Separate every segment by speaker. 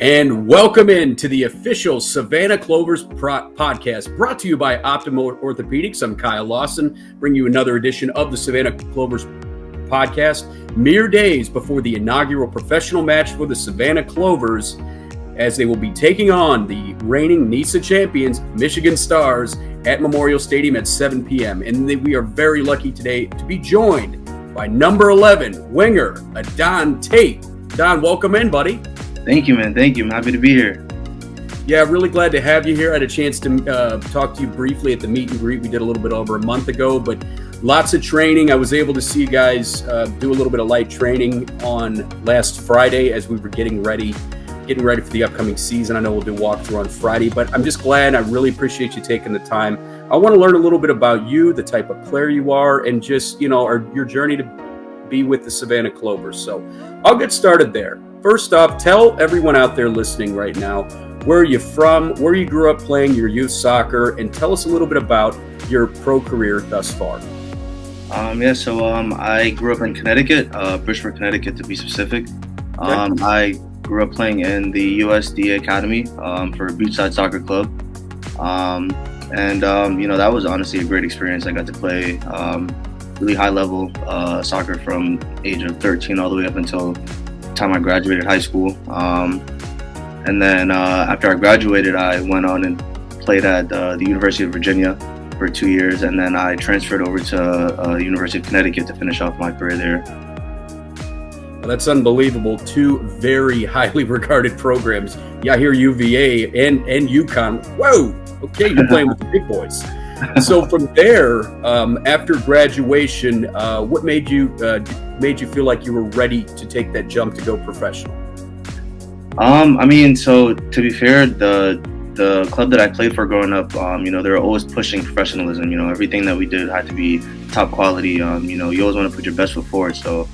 Speaker 1: And welcome in to the official Savannah Clovers podcast, brought to you by Optim Orthopedics. I'm Kyle Lawson, bringing you another edition of the Savannah Clovers podcast, mere days before the inaugural professional match for the Savannah Clovers, as they will be taking on the reigning NISA champions, Michigan Stars, at Memorial Stadium at 7 p.m. And we are very lucky today to be joined by number 11 winger Ahdan Tait. Don, welcome in, buddy.
Speaker 2: Thank you, man. Thank you. I'm happy to be here.
Speaker 1: Yeah, really glad to have you here. I had a chance to talk to you briefly at the meet and greet we did a little bit over a month ago, but lots of training. I was able to see you guys do a little bit of light training on last Friday as we were getting ready for the upcoming season. I know we'll do a walkthrough on Friday, but I'm just glad. I really appreciate you taking the time. I want to learn a little bit about you, the type of player you are, and just, your journey to be with the Savannah Clovers. So I'll get started there. First off, tell everyone out there listening right now, where are you from, where you grew up playing your youth soccer, and tell us a little bit about your pro career thus far.
Speaker 2: I grew up in Connecticut, Bridgeport, Connecticut to be specific. I grew up playing in the USDA Academy for Beachside Soccer Club. That was honestly a great experience. I got to play really high level soccer from age of 13 all the way up until time I graduated high school. After I graduated, I went on and played at the University of Virginia for 2 years, and then I transferred over to the University of Connecticut to finish off my career there.
Speaker 1: Well, that's unbelievable. Two very highly regarded programs. Yeah, I hear UVA and UConn. Whoa, okay, you're playing with the big boys. So from there, after graduation, what made you feel like you were ready to take that jump to go professional?
Speaker 2: So to be fair, the club that I played for growing up, they were always pushing professionalism. Everything that we did had to be top quality. You always want to put your best foot forward. So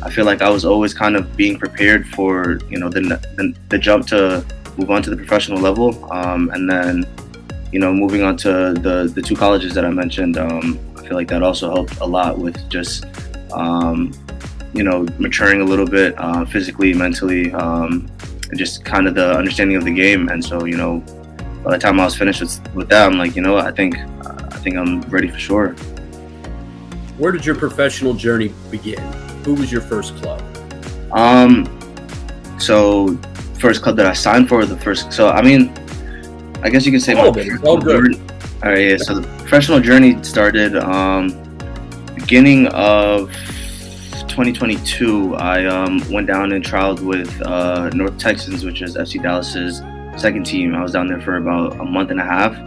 Speaker 2: I feel like I was always kind of being prepared for, the jump to move on to the professional level. Moving on to the two colleges that I mentioned, I feel like that also helped a lot with just, maturing a little bit physically, mentally, and just kind of the understanding of the game. And so, by the time I was finished with that, I'm like, I think I'm ready for sure.
Speaker 1: Where did your professional journey begin? Who was your first club?
Speaker 2: First club that I signed for, I guess you could say
Speaker 1: all good.
Speaker 2: All right, yeah. So the professional journey started beginning of 2022. I went down and trialed with North Texans, which is FC Dallas's second team. I was down there for about a month and a half.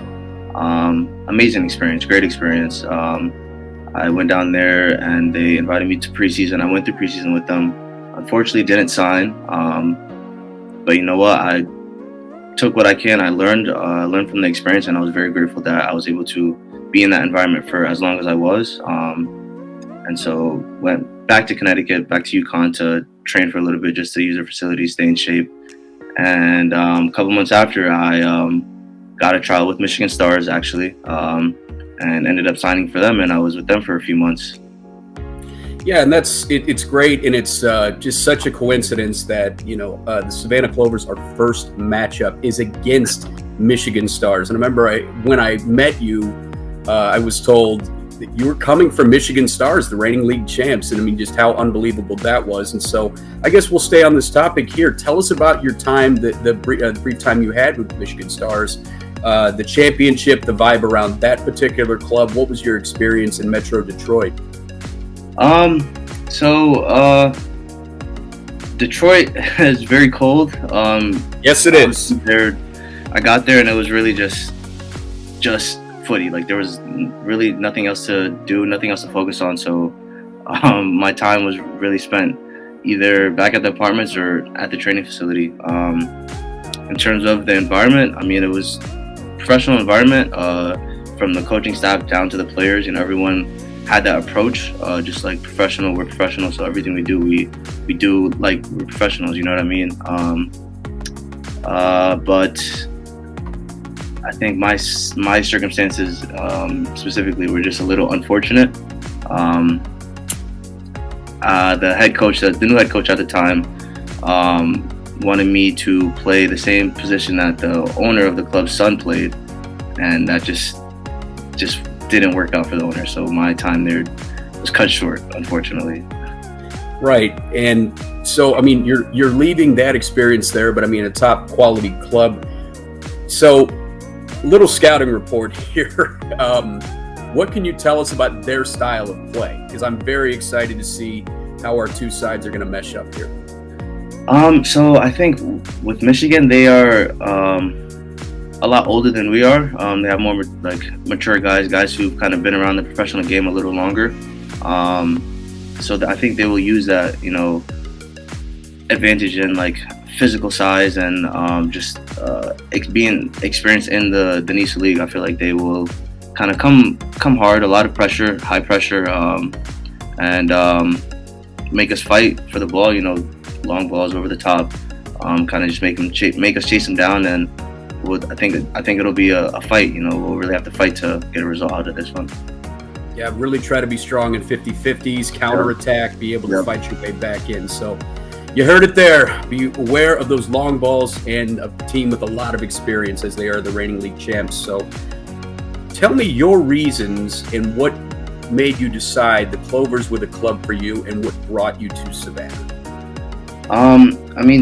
Speaker 2: Amazing experience, great experience. I went down there and they invited me to preseason. I went through preseason with them. Unfortunately, didn't sign. But you know what? I took what I can. I learned from the experience, and I was very grateful that I was able to be in that environment for as long as I was. And so went back to Connecticut, back to UConn to train for a little bit, just to use their facilities, stay in shape. And a couple months after, I got a trial with Michigan Stars, actually, and ended up signing for them, and I was with them for a few months.
Speaker 1: Yeah, and it's great, and it's just such a coincidence that the Savannah Clovers, our first matchup is against Michigan Stars. And I remember when I met you, I was told that you were coming from Michigan Stars, the reigning league champs, and just how unbelievable that was. And so I guess we'll stay on this topic here. Tell us about your time, the brief time you had with Michigan Stars, the championship, the vibe around that particular club. What was your experience in Metro Detroit?
Speaker 2: Detroit is very cold.
Speaker 1: Yes, it is.
Speaker 2: I got there and it was really just footy. Like there was really nothing else to do, nothing else to focus on. So, my time was really spent either back at the apartments or at the training facility. In terms of the environment, it was a professional environment, from the coaching staff down to the players. Everyone had that approach, just like professional, we're professional, so everything we do, we do like we're professionals, you know what I mean? But I think my circumstances specifically were just a little unfortunate. The new head coach at the time, wanted me to play the same position that the owner of the club's son played, and that just didn't work out for the owner. So my time there was cut short, unfortunately.
Speaker 1: Right. And so, I mean, you're leaving that experience there, but I mean, a top quality club. So, little scouting report here. What can you tell us about their style of play? Because I'm very excited to see how our two sides are going to mesh up here.
Speaker 2: So I think with Michigan, they are a lot older than we are. They have more mature guys who've kind of been around the professional game a little longer. So I think they will use that, advantage in physical size and just being experienced in the NISA league. I feel like they will kind of come hard, a lot of pressure, high pressure, and make us fight for the ball. Long balls over the top, kind of just make us chase them down, and I think it'll be a fight. We'll really have to fight to get a result out of this one.
Speaker 1: Yeah, really try to be strong in 50-50s, counterattack, be able to fight your way back in. So you heard it there. Be aware of those long balls and a team with a lot of experience, as they are the reigning league champs. So tell me your reasons and what made you decide the Clovers were the club for you and what brought you to Savannah.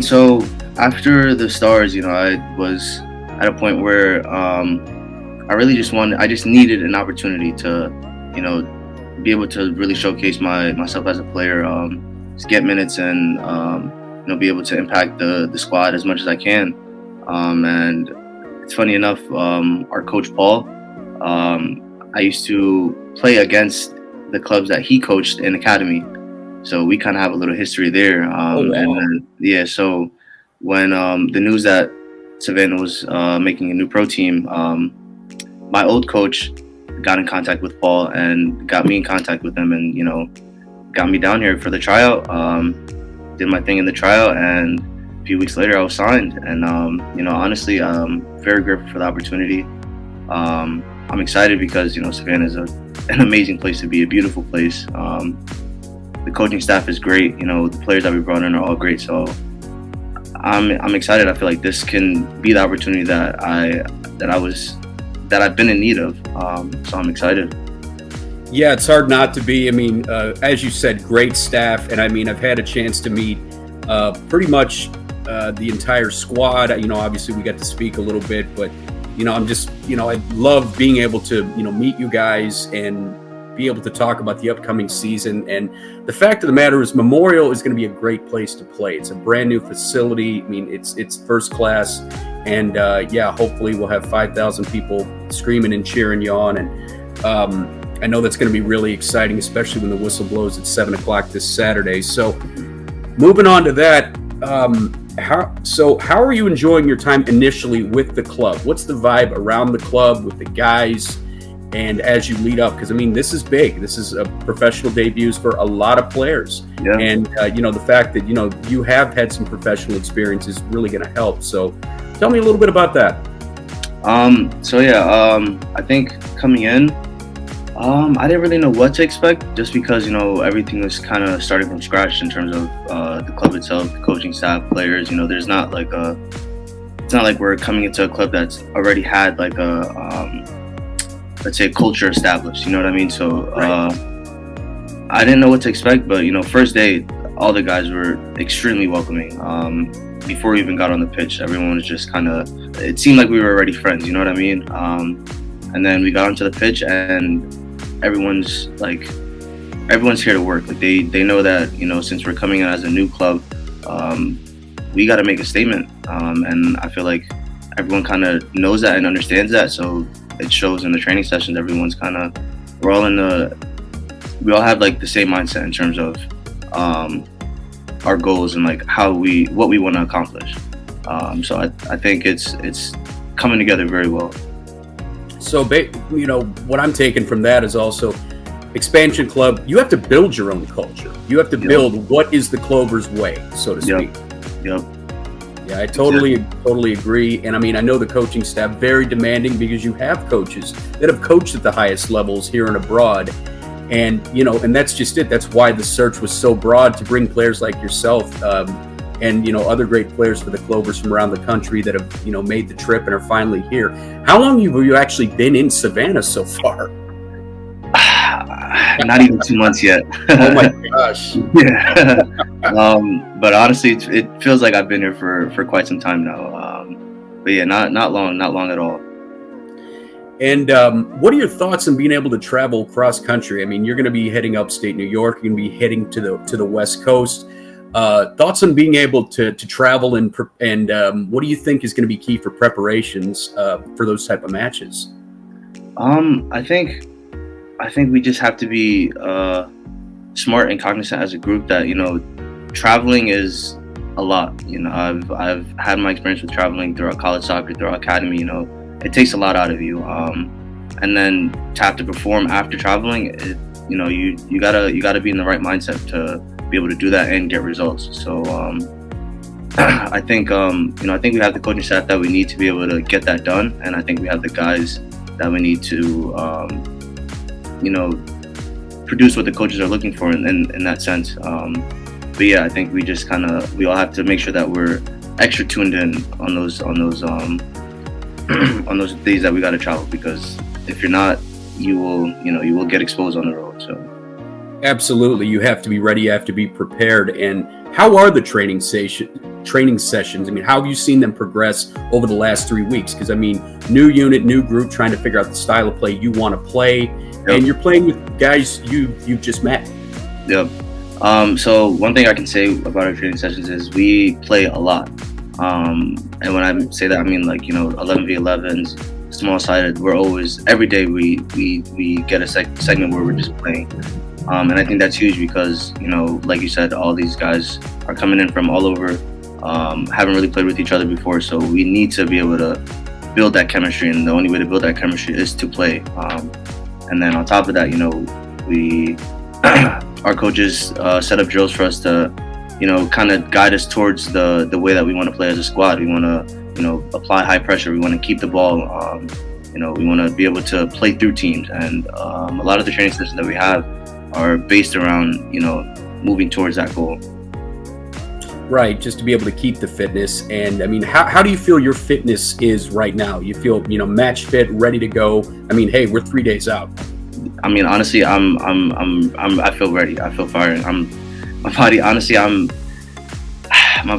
Speaker 2: So after the Stars, I was at a point where I just needed an opportunity to, be able to really showcase myself as a player, just get minutes and, be able to impact the squad as much as I can. And it's funny enough, our coach, Paul, I used to play against the clubs that he coached in academy. So we kind of have a little history there. And then, so when the news that Savannah was making a new pro team, my old coach got in contact with Paul and got me in contact with him, and got me down here for the tryout. Did my thing in the tryout, and a few weeks later I was signed. And honestly, I'm very grateful for the opportunity. I'm excited because Savannah is an amazing place to be, a beautiful place. The coaching staff is great. The players that we brought in are all great. So I'm excited. I feel like this can be the opportunity that I've been in need of. So I'm excited.
Speaker 1: Yeah, it's hard not to be. I mean, as you said, great staff. And I mean, I've had a chance to meet pretty much the entire squad. Obviously we got to speak a little bit, but, I'm just, I love being able to, meet you guys and be able to talk about the upcoming season. And the fact of the matter is Memorial is going to be a great place to play. It's a brand new facility. I mean, it's first class. And hopefully we'll have 5,000 people screaming and cheering you on. And I know that's going to be really exciting, especially when the whistle blows at 7:00 this Saturday. So moving on to that, how are you enjoying your time initially with the club? What's the vibe around the club with the guys? And as you lead up, because I mean, this is big. This is a professional debuts for a lot of players. Yeah. And, the fact that, you have had some professional experience is really going to help. So tell me a little bit about that.
Speaker 2: I think coming in, I didn't really know what to expect, just because, everything was kind of starting from scratch in terms of the club itself, the coaching staff, players. There's not it's not like we're coming into a club that's already had let's say culture established, you know what I mean? So I didn't know what to expect, but first day, all the guys were extremely welcoming. Before we even got on the pitch, everyone was just it seemed like we were already friends, you know what I mean? And then we got onto the pitch, and everyone's here to work. They know that, since we're coming in as a new club, we got to make a statement. And I feel like everyone kind of knows that and understands that. So it shows in the training sessions. Everyone's we all have the same mindset in terms of our goals and what we want to accomplish. So I think it's coming together very well.
Speaker 1: So, what I'm taking from that is also expansion club. You have to build your own culture. You have to build what is the Clovers way, so to speak.
Speaker 2: Yep.
Speaker 1: Yeah, I totally agree. And I mean, I know the coaching staff very demanding, because you have coaches that have coached at the highest levels here and abroad. And, and that's just it. That's why the search was so broad, to bring players like yourself, and other great players for the Clovers from around the country that have made the trip and are finally here. How long have you actually been in Savannah so far?
Speaker 2: Not even 2 months yet.
Speaker 1: Oh my gosh!
Speaker 2: Yeah. But honestly, it feels like I've been here for quite some time now. But yeah, not long at all.
Speaker 1: And what are your thoughts on being able to travel cross country? I mean, you're going to be heading upstate New York. You're going to be heading to the West Coast. Thoughts on being able to travel and what do you think is going to be key for preparations for those type of matches?
Speaker 2: I think we just have to be smart and cognizant as a group that traveling is a lot. I've had my experience with traveling throughout college soccer, throughout academy. It takes a lot out of you, and then to have to perform after traveling, you gotta be in the right mindset to be able to do that and get results. So I think we have the coaching staff that we need to be able to get that done, and I think we have the guys that we need to produce what the coaches are looking for in that sense. But yeah, I think we all have to make sure that we're extra tuned in on those on those days that we got to travel, because if you're not, you will get exposed on the road. So
Speaker 1: absolutely, you have to be ready, you have to be prepared. And how are the training sessions? I mean, how have you seen them progress over the last 3 weeks? Because I mean, new unit, new group, trying to figure out the style of play you want to play. Yep. And you're playing with guys you've just met.
Speaker 2: Yep. So one thing I can say about our training sessions is we play a lot. And when I say that, I mean 11v11s, small-sided. We're always, every day we get a segment where we're just playing. And I think that's huge because, like you said, all these guys are coming in from all over, haven't really played with each other before. So we need to be able to build that chemistry, and the only way to build that chemistry is to play. And then on top of that, our coaches set up drills for us to kind of guide us towards the way that we want to play as a squad. We want to, apply high pressure. We want to keep the ball. We want to be able to play through teams. And a lot of the training sessions that we have are based around, moving towards that goal.
Speaker 1: Right, just to be able to keep the fitness. And I mean, how do you feel your fitness is right now? You feel, match fit, ready to go? I mean, hey, we're 3 days out.
Speaker 2: I mean, honestly, I feel ready. I feel fired. I'm excited. My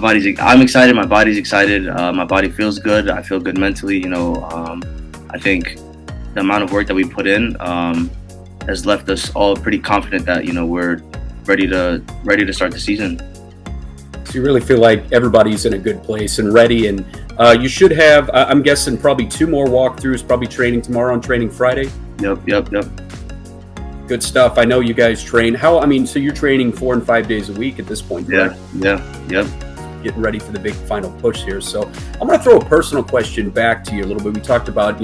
Speaker 2: body's excited. My body feels good. I feel good mentally. I think the amount of work that we put in has left us all pretty confident that we're ready to start the season.
Speaker 1: So you really feel like everybody's in a good place and ready, and you should have, I'm guessing, probably 2 more walkthroughs, probably training tomorrow and training Friday.
Speaker 2: Yep.
Speaker 1: Good stuff. I know you guys train. So you're training 4 and 5 days a week at this point, correct?
Speaker 2: Yeah.
Speaker 1: Getting ready for the big final push here. So I'm going to throw a personal question back to you a little bit. We talked about,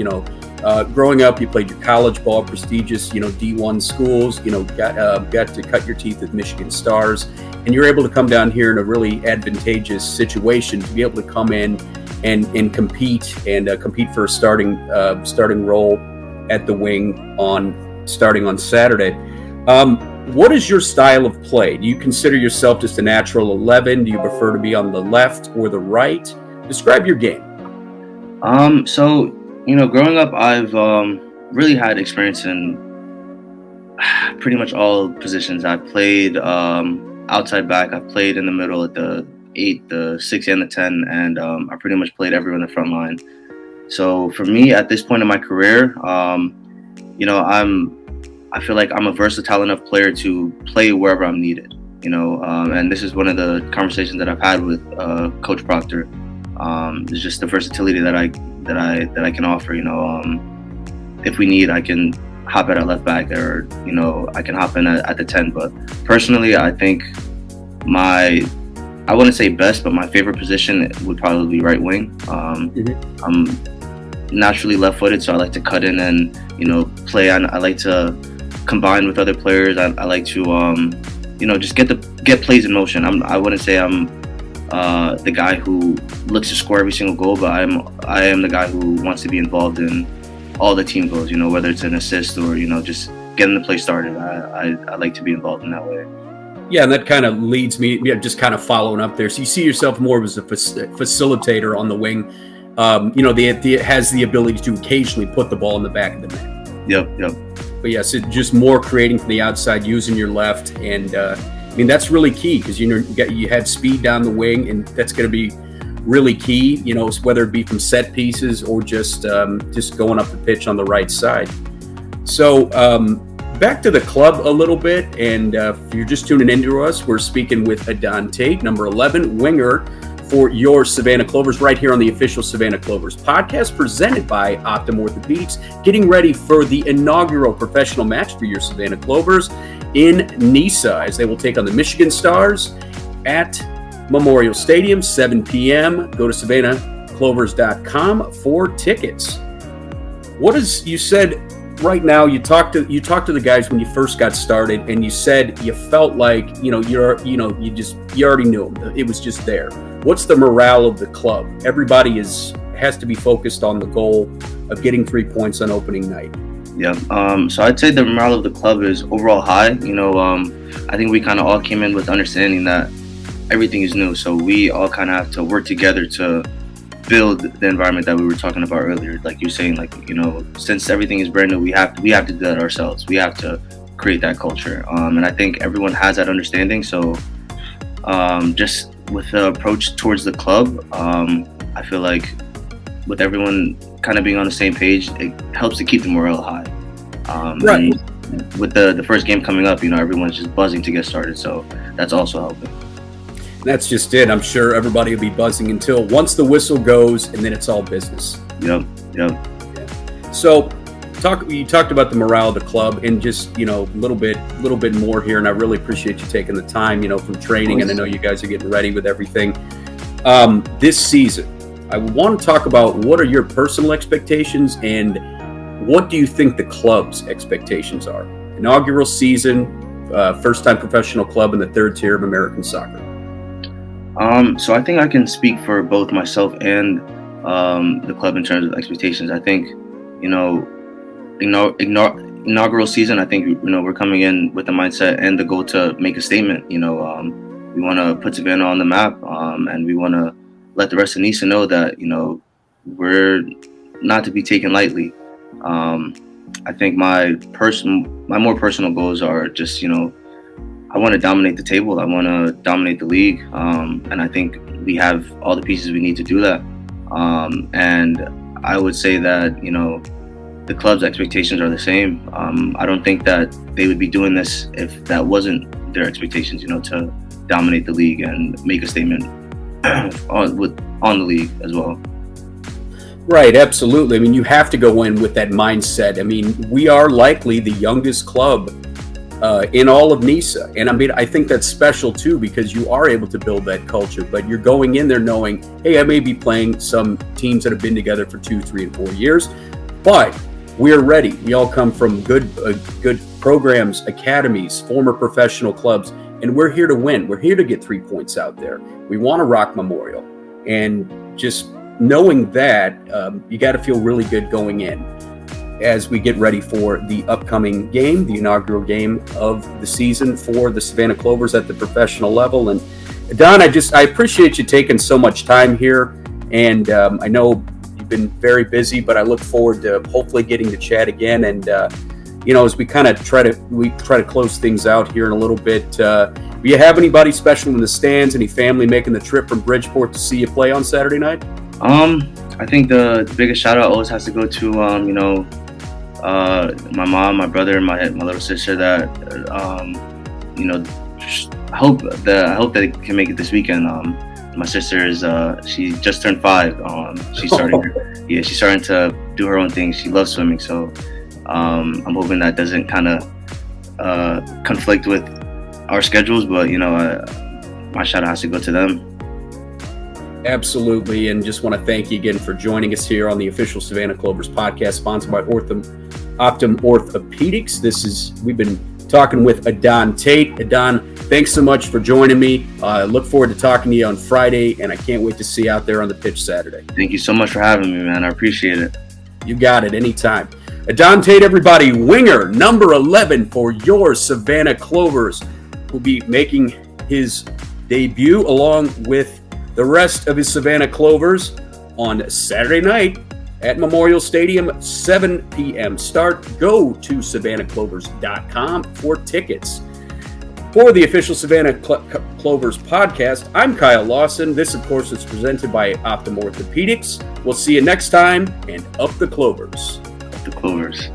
Speaker 1: growing up, you played your college ball, prestigious, D1 schools, got to cut your teeth with Michigan Stars, and you're able to come down here in a really advantageous situation to be able to come in and compete for a starting role at the wing starting on Saturday. What is your style of play? Do you consider yourself just a natural 11? Do you prefer to be on the left or the right? Describe your game.
Speaker 2: So, growing up, I've really had experience in pretty much all positions. I've played outside back. I've played in the middle at the 8, the 6, and the 10, and I pretty much played everywhere in the front line. So for me, at this point in my career, I feel like I'm a versatile enough player to play wherever I'm needed, and this is one of the conversations that I've had with Coach Proctor. It's just the versatility that I can offer. If we need, I can hop at left back, or I can hop in at the 10. But personally, I think I wouldn't say best, but my favorite position would probably be right wing. I'm naturally left-footed, so I like to cut in and play. I like to combine with other players. I like to just get plays in motion. I wouldn't say I'm the guy who looks to score every single goal, but I am the guy who wants to be involved in all the team goals. Whether it's an assist or just getting the play started. I like to be involved in that way.
Speaker 1: Yeah, and that kind of leads me, just kind of following up there. So you see yourself more as a facilitator on the wing. It has the ability to occasionally put the ball in the back of the net.
Speaker 2: Yep.
Speaker 1: But yes, it just more creating from the outside, using your left, and that's really key because you had speed down the wing, and that's going to be really key. Whether it be from set pieces or just going up the pitch on the right side. So back to the club a little bit, and if you're just tuning into us, we're speaking with Ahdan Tait, number 11 winger for your Savannah Clovers, right here on the official Savannah Clovers podcast, presented by Optim Orthopedics, getting ready for the inaugural professional match for your Savannah Clovers in Nisa, as they will take on the Michigan Stars at Memorial Stadium, 7 p.m. Go to SavannahClovers.com for tickets. You said right now, you talked to the guys when you first got started, and you said you felt like you already knew them. It was just there. What's the morale of the club? Everybody has to be focused on the goal of getting 3 points on opening night.
Speaker 2: Yeah. So I'd say the morale of the club is overall high. I think we kind of all came in with understanding that everything is new, so we all kind of have to work together to build the environment that we were talking about earlier. Like you're saying, since everything is brand new, we have to do that ourselves. We have to create that culture, and I think everyone has that understanding. So just with the approach towards the club, I feel like with everyone kind of being on the same page, it helps to keep the morale high.
Speaker 1: Right.
Speaker 2: With the first game coming up, everyone's just buzzing to get started, so that's also helping.
Speaker 1: That's just it. I'm sure everybody will be buzzing until once the whistle goes, and then it's all business.
Speaker 2: Yep.
Speaker 1: Yeah. So you talked about the morale of the club, and just a little bit more here, and I really appreciate you taking the time from training, and I know you guys are getting ready with everything this season. I want to talk about what are your personal expectations, and what do you think the club's expectations are? Inaugural season, first time professional club in the third tier of American soccer.
Speaker 2: So I think I can speak for both myself and the club in terms of expectations. I think, inaugural season, I think, we're coming in with the mindset and the goal to make a statement. We want to put Savannah on the map, and we want to let the rest of Nisa know that, we're not to be taken lightly. I think my more personal goals are just, I want to dominate the table. I want to dominate the league. And I think we have all the pieces we need to do that. And I would say that, the club's expectations are the same. I don't think that they would be doing this if that wasn't their expectations, to dominate the league and make a statement on the league as well.
Speaker 1: Right, absolutely. You have to go in with that mindset. We are likely the youngest club in all of Nisa. And I think that's special too, because you are able to build that culture, but you're going in there knowing, hey, I may be playing some teams that have been together for 2, 3, and 4 years, but we're ready. We all come from good programs, academies, former professional clubs, and we're here to win. We're here to get 3 points out there. We want to rock Memorial. And just knowing that, you got to feel really good going in as we get ready for the upcoming game, the inaugural game of the season for the Savannah Clovers at the professional level. And Don, I appreciate you taking so much time here. And I know you've been very busy, but I look forward to hopefully getting to chat again. And, as we kind of try to close things out here in a little bit, do you have anybody special in the stands, any family making the trip from Bridgeport to see you play on Saturday night?
Speaker 2: I think the biggest shout out always has to go to, my mom, my brother, and my little sister that, I hope that they can make it this weekend. My sister is, she just turned 5. She's starting to do her own thing. She loves swimming. So, I'm hoping that doesn't kind of, conflict with our schedules, but, my shout out has to go to them.
Speaker 1: Absolutely, and just want to thank you again for joining us here on the official Savannah Clovers podcast, sponsored by Optim Orthopedics. We've been talking with Ahdan Tait. Ahdan, thanks so much for joining me. Look forward to talking to you on Friday, and I can't wait to see you out there on the pitch Saturday.
Speaker 2: Thank you so much for having me, man. I appreciate it.
Speaker 1: You got it, anytime. Ahdan Tait, everybody, winger number 11 for your Savannah Clovers. will be making his debut along with the rest of his Savannah Clovers on Saturday night at Memorial Stadium, 7 p.m. start. Go to savannahclovers.com for tickets. For the official Savannah Clovers podcast, I'm Kyle Lawson. This, of course, is presented by Optim Orthopedics. We'll see you next time, and up the Clovers.
Speaker 2: Up the Clovers.